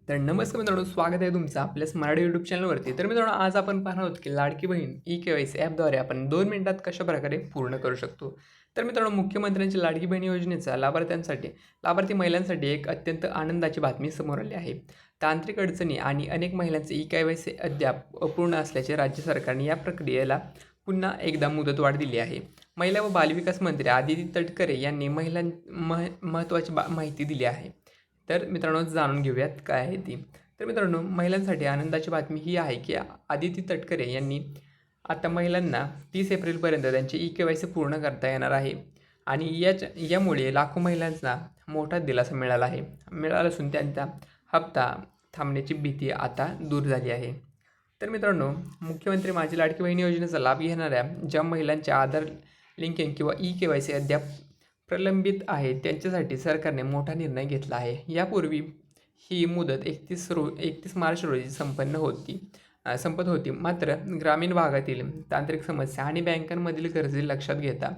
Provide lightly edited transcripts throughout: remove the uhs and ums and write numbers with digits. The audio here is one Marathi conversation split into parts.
तर नमस्कार मित्रांनो, स्वागत आहे तुमचं आपल्या मराठी यूट्यूब चॅनलवरती. तर मित्रांनो, आज आपण पाहणार आहोत की लाडकी बहीण ई-के-वाय-सी ॲपद्वारे आपण 2 मिनिटात कशाप्रकारे पूर्ण करू शकतो. तर मित्रांनो, मुख्यमंत्र्यांची लाडकी बहीण योजनेचा लाभार्थी महिलांसाठी एक अत्यंत आनंदाची बातमी समोर आली आहे. तांत्रिक अडचणी आणि अनेक महिलांचे ई-के-वाय-सी अद्याप अपूर्ण असल्याचे राज्य सरकारने या प्रक्रियेला पुन्हा एकदा मुदतवाढ दिली आहे. महिला व बालविकास मंत्री आदिती तटकरे यांनी महत्त्वाची माहिती दिली आहे. तर मित्रांनो, जाणून घेऊयात काय आहे ती. तर मित्रांनो, महिलांसाठी आनंदाची बातमी ही आहे की आदिती तटकरे यांनी आता महिलांना 30 एप्रिलपर्यंत त्यांची ई-के-वाय-सी पूर्ण करता येणार आहे आणि यामुळे लाखो महिलांना मोठा दिलासा मिळाला असून त्यांचा हप्ता थांबण्याची भीती आता दूर झाली आहे. तर मित्रांनो, मुख्यमंत्री माझी लाडकी बहीण योजनेचा लाभ घेणाऱ्या ज्या महिलांचे आधार लिंकिंग किंवा ई-के-वाय-सी अद्याप प्रलंबित आहे त्यांच्यासाठी सरकारने मोठा निर्णय घेतला आहे. यापूर्वी ही मुदत 31 मार्च रोजी संपत होती. मात्र ग्रामीण भागातील तांत्रिक समस्या आणि बँकांमधील कर्जे लक्षात घेता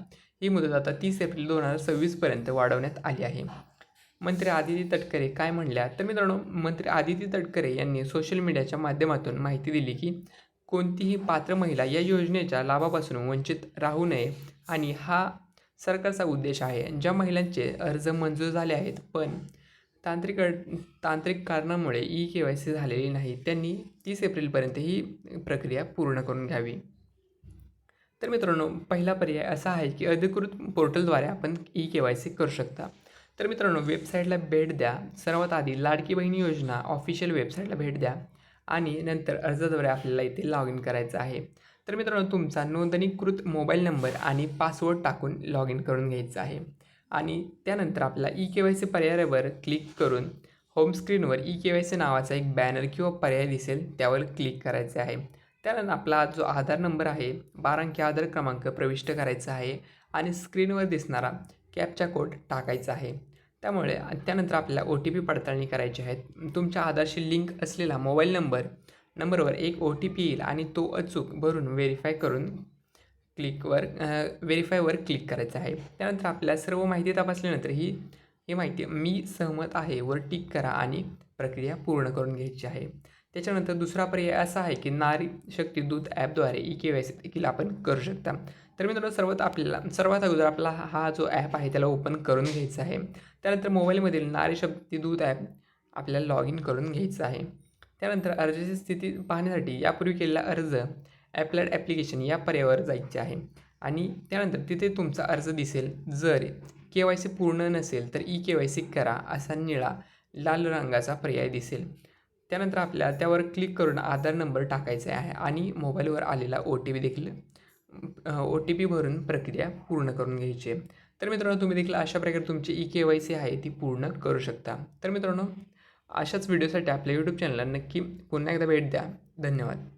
ही मुदत आता 30 एप्रिल 2026 पर्यंत वाढवण्यात आली आहे. मंत्री आदिती तटकरे काय म्हणल्या? तर मित्रांनो, मंत्री आदिती तटकरे यांनी सोशल मीडियाच्या माध्यमातून माहिती दिली की कोणतीही पात्र महिला या योजनेच्या लाभापासून वंचित राहू नये आणि हा सरकारचा उद्देश आहे. ज्या महिलांचे अर्ज मंजूर झाले आहेत पण तांत्रिक तांत्रिक कारणामुळे ई-के-वाय-सी झालेली नाही, त्यांनी 30 एप्रिलपर्यंत ही प्रक्रिया पूर्ण करून घ्यावी. तर मित्रांनो, पहिला पर्याय असा आहे की अधिकृत पोर्टलद्वारे आपण ई-के-वाय-सी करू शकता. तर मित्रांनो, वेबसाईटला भेट द्या. सर्वात आधी लाडकी बहीण योजना ऑफिशियल वेबसाईटला भेट द्या आणि नंतर अर्जाद्वारे आपल्याला इथे लॉग इन करायचं आहे. तर मित्रांनो, तुमचा नोंदणीकृत मोबाईल नंबर आणि पासवर्ड टाकून लॉग इन करून घ्यायचं आहे आणि त्यानंतर आपल्याला ई-के-वाय-सी पर्यायावर क्लिक करून होम स्क्रीनवर ई-के-वाय-सी नावाचा एक बॅनर किंवा पर्याय दिसेल, त्यावर क्लिक करायचे आहे. त्यानंतर आपला जो आधार नंबर आहे, 12 अंकी आधार क्रमांक प्रविष्ट करायचा आहे आणि स्क्रीनवर दिसणारा कॅप्चा कोड टाकायचा आहे. त्यानंतर आपल्याला ओ-टी-पी पडताळणी करायची आहे. तुमच्या आधारशी लिंक असलेला मोबाईल नंबरवर एक ओ-टी-पी येईल आणि तो अचूक भरून व्हेरीफायवर क्लिक करायचं आहे. त्यानंतर आपल्या सर्व माहिती तपासल्यानंतर ही माहिती मी सहमत आहे वर टिक करा आणि प्रक्रिया पूर्ण करून घ्यायची आहे. त्याच्यानंतर दुसरा पर्याय असा आहे की नारी शक्ती दूत ॲपद्वारे ई-के-वाय-सी देखील आपण करू शकता. तर मित्रांनो, सर्वात अगोदर आपला हा जो ॲप आहे त्याला ओपन करून घ्यायचा आहे. त्यानंतर मोबाईलमधील नारी शक्ती दूत ॲप आपल्याला लॉग इन करून घ्यायचं आहे. त्यानंतर अर्जाची स्थिती पाहण्यासाठी यापूर्वी केलेला अर्ज ॲप्लाइड ॲप्लिकेशन या पर्यायावर जायचे आहे आणि त्यानंतर तिथे तुमचा अर्ज दिसेल. जर के-वाय-सी पूर्ण नसेल तर ई-के-वाय-सी करा असा लाल रंगाचा पर्याय दिसेल. त्यानंतर आपल्याला त्यावर क्लिक करून आधार नंबर टाकायचा आहे आणि मोबाईलवर आलेला ओ-टी-पी भरून प्रक्रिया पूर्ण करून घ्यायची आहे. तर मित्रांनो, तुम्ही देखील अशा प्रकारे तुमची ई-के-वाय-सी आहे ती पूर्ण करू शकता. तर मित्रांनो, अशाच व्हिडिओसाठी आपल्या यूट्यूब चॅनलला नक्की पुन्हा एकदा भेट द्या. धन्यवाद.